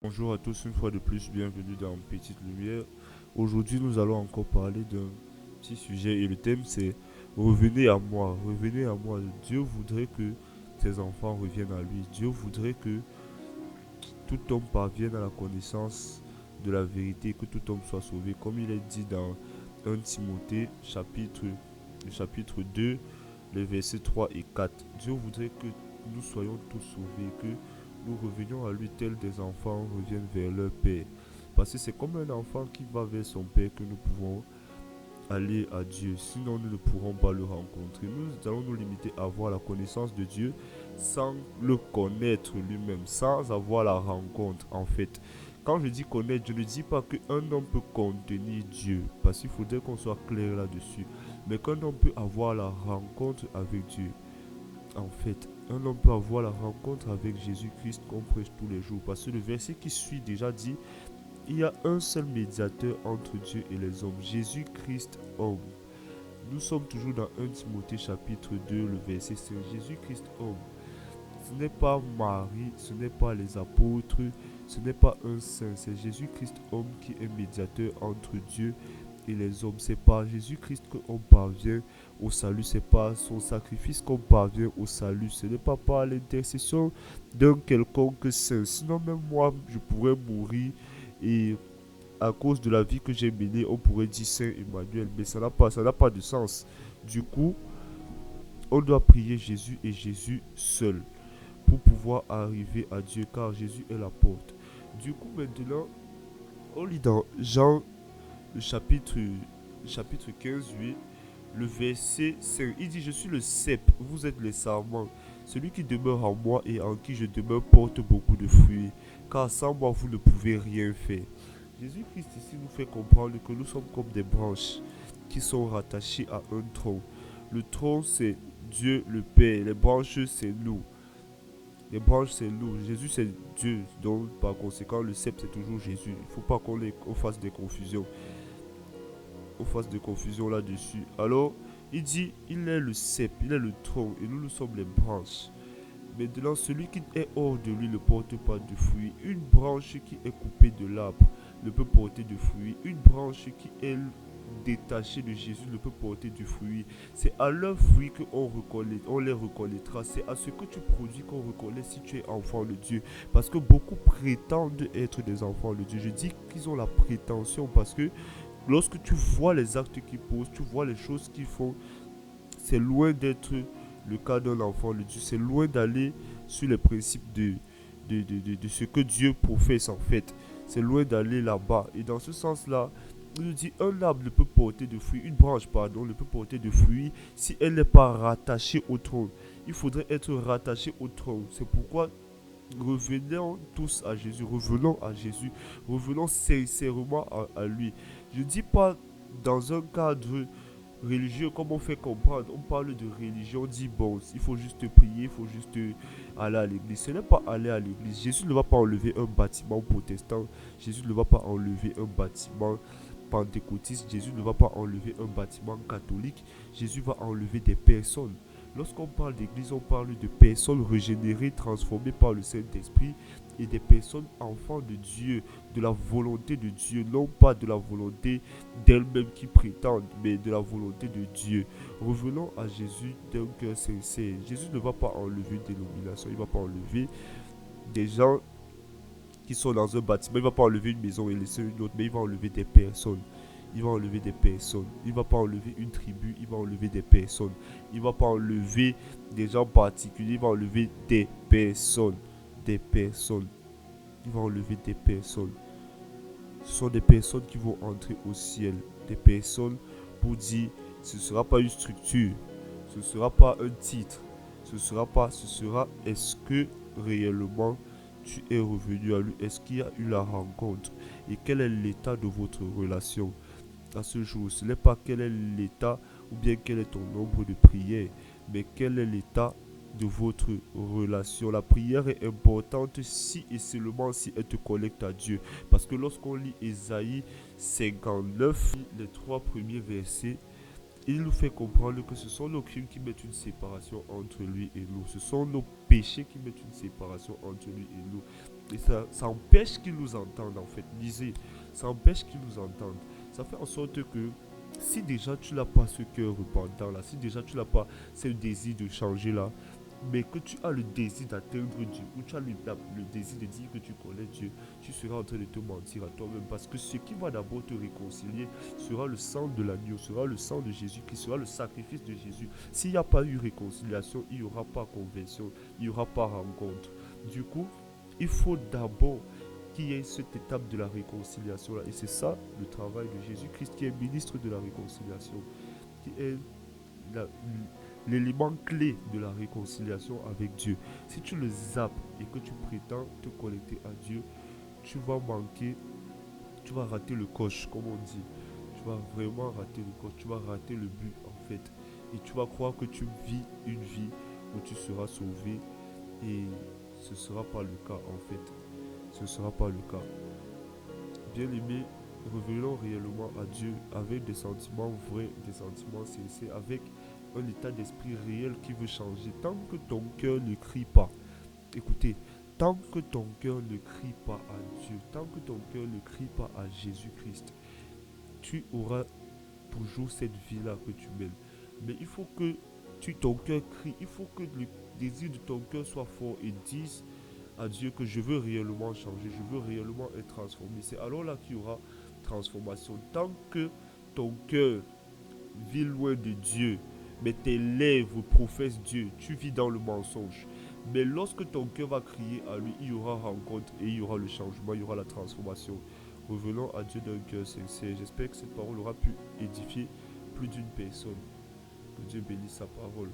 Bonjour à tous, une fois de plus, bienvenue dans Petite Lumière. Aujourd'hui, nous allons encore parler d'un petit sujet et le thème c'est Revenez à moi, revenez à moi. Dieu voudrait que ses enfants reviennent à lui. Dieu voudrait que tout homme parvienne à la connaissance de la vérité, que tout homme soit sauvé. Comme il est dit dans 1 Timothée, chapitre 2, les versets 3 et 4. Dieu voudrait que nous soyons tous sauvés, que nous revenions à lui tels des enfants reviennent vers leur père. Parce que c'est comme un enfant qui va vers son père que nous pouvons aller à Dieu. Sinon, nous ne pourrons pas le rencontrer. Nous allons nous limiter à avoir la connaissance de Dieu sans le connaître lui-même, sans avoir la rencontre en fait. Quand je dis connaître, je ne dis pas qu'un homme peut contenir Dieu, parce qu'il faudrait qu'on soit clair là-dessus, mais qu'un homme peut avoir la rencontre avec Dieu. En fait, un homme peut avoir la rencontre avec Jésus-Christ qu'on prêche tous les jours, parce que le verset qui suit déjà dit il y a un seul médiateur entre Dieu et les hommes, Jésus-Christ homme. Nous sommes toujours dans 1 Timothée chapitre 2, le verset 5. Jésus-Christ homme. Ce n'est pas Marie, ce n'est pas les apôtres, ce n'est pas un saint, c'est Jésus-Christ homme qui est médiateur entre Dieu et les hommes. C'est par Jésus-Christ qu'on parvient au salut, c'est par son sacrifice qu'on parvient au salut. Ce n'est pas par l'intercession d'un quelconque saint. Sinon même moi, je pourrais mourir et à cause de la vie que j'ai menée, on pourrait dire Saint Emmanuel, mais ça n'a pas de sens. Du coup, on doit prier Jésus et Jésus seul pour pouvoir arriver à Dieu, car Jésus est la porte. Du coup, maintenant, on lit dans Jean, le chapitre 15, 8, le verset 5. Il dit, je suis le cep, vous êtes les sarments. Celui qui demeure en moi et en qui je demeure porte beaucoup de fruits, car sans moi, vous ne pouvez rien faire. Jésus-Christ ici nous fait comprendre que nous sommes comme des branches qui sont rattachées à un tronc. Le tronc, c'est Dieu le Père. Les branches, c'est nous. Les branches, c'est nous. Jésus, c'est Dieu. Donc, par conséquent, le cep, c'est toujours Jésus. Il ne faut pas qu'on fasse des confusions. On fasse des confusions là-dessus. Alors, il dit, il est le cep, il est le tronc, et nous sommes les branches. Maintenant, celui qui est hors de lui ne porte pas de fruits. Une branche qui est coupée de l'arbre ne peut porter de fruits. Une branche qui est détachée de Jésus ne peut porter de fruits. C'est à leurs fruits on les reconnaîtra. C'est à ce que tu produis qu'on reconnaît si tu es enfant de Dieu. Parce que beaucoup prétendent être des enfants de Dieu. Je dis qu'ils ont la prétention parce que lorsque tu vois les actes qu'ils posent, tu vois les choses qu'ils font, c'est loin d'être le cas d'un enfant de Dieu. C'est loin d'aller sur les principes de ce que Dieu professe en fait. C'est loin d'aller là-bas. Et dans ce sens-là, il nous dit un arbre ne peut porter de fruits, une branche, pardon, ne peut porter de fruits si elle n'est pas rattachée au tronc. Il faudrait être rattaché au tronc. C'est pourquoi revenons tous à Jésus, revenons à Jésus, revenons sincèrement à lui. Je ne dis pas dans un cadre religieux comme on fait comprendre. On parle de religion, on dit bon, il faut juste prier, il faut juste aller à l'église. Ce n'est pas aller à l'église. Jésus ne va pas enlever un bâtiment protestant. Jésus ne va pas enlever un bâtiment pentecôtiste. Jésus ne va pas enlever un bâtiment catholique. Jésus va enlever des personnes. Lorsqu'on parle d'église, on parle de personnes régénérées, transformées par le Saint-Esprit et des personnes enfants de Dieu, de la volonté de Dieu, non pas de la volonté d'elles-mêmes qui prétendent, mais de la volonté de Dieu. Revenons à Jésus d'un cœur sincère. Jésus ne va pas enlever une dénomination, il ne va pas enlever des gens qui sont dans un bâtiment, il ne va pas enlever une maison et laisser une autre, mais il va enlever des personnes. Il va enlever des personnes. Il ne va pas enlever une tribu, il va enlever des personnes. Il ne va pas enlever des gens particuliers, il va enlever des personnes. Des personnes. Il va enlever des personnes. Ce sont des personnes qui vont entrer au ciel. Des personnes pour dire, ce ne sera pas une structure, ce ne sera pas un titre, ce sera est-ce que réellement tu es revenu à lui, est-ce qu'il y a eu la rencontre et quel est l'état de votre relation à ce jour. Ce n'est pas quel est l'état ou bien quel est ton nombre de prières, mais quel est l'état de votre relation. La prière est importante si et seulement si elle te connecte à Dieu. Parce que lorsqu'on lit Ésaïe 59, les trois premiers versets, il nous fait comprendre que ce sont nos crimes qui mettent une séparation entre lui et nous. Ce sont nos péchés qui mettent une séparation entre lui et nous. Et ça empêche qu'ils nous entendent en fait. Lisez, ça empêche qu'ils nous entendent. Ça fait en sorte que si déjà tu n'as pas ce cœur repentant là, si déjà tu n'as pas ce désir de changer là, mais que tu as le désir d'atteindre Dieu, ou tu as le désir de dire que tu connais Dieu, tu seras en train de te mentir à toi-même. Parce que ce qui va d'abord te réconcilier sera le sang de l'agneau, sera le sang de Jésus, qui sera le sacrifice de Jésus. S'il n'y a pas eu réconciliation, il n'y aura pas conversion, il n'y aura pas rencontre. Du coup, il faut d'abord qu'il y ait cette étape de la réconciliation là. Et c'est ça le travail de Jésus-Christ qui est ministre de la réconciliation, qui est la- l'élément clé de la réconciliation avec Dieu. Si tu le zappes et que tu prétends te connecter à Dieu, tu vas manquer, tu vas rater le coche, comme on dit. Tu vas vraiment rater le coche, tu vas rater le but en fait. Et tu vas croire que tu vis une vie où tu seras sauvé et ce ne sera pas le cas en fait. Ce ne sera pas le cas. Bien-aimé, revenons réellement à Dieu avec des sentiments vrais, des sentiments sincères, avec un état d'esprit réel qui veut changer. Tant que ton cœur ne crie pas, écoutez, tant que ton cœur ne crie pas à Dieu, tant que ton cœur ne crie pas à Jésus-Christ, tu auras toujours cette vie-là que tu mènes. Mais il faut que ton cœur crie, il faut que le désir de ton cœur soit fort et dise à Dieu que je veux réellement changer, je veux réellement être transformé. C'est alors là qu'il y aura transformation. Tant que ton cœur vit loin de Dieu, mais tes lèvres professent Dieu, tu vis dans le mensonge. Mais lorsque ton cœur va crier à lui, il y aura rencontre et il y aura le changement, il y aura la transformation. Revenons à Dieu d'un cœur sincère. J'espère que cette parole aura pu édifier plus d'une personne. Que Dieu bénisse sa parole.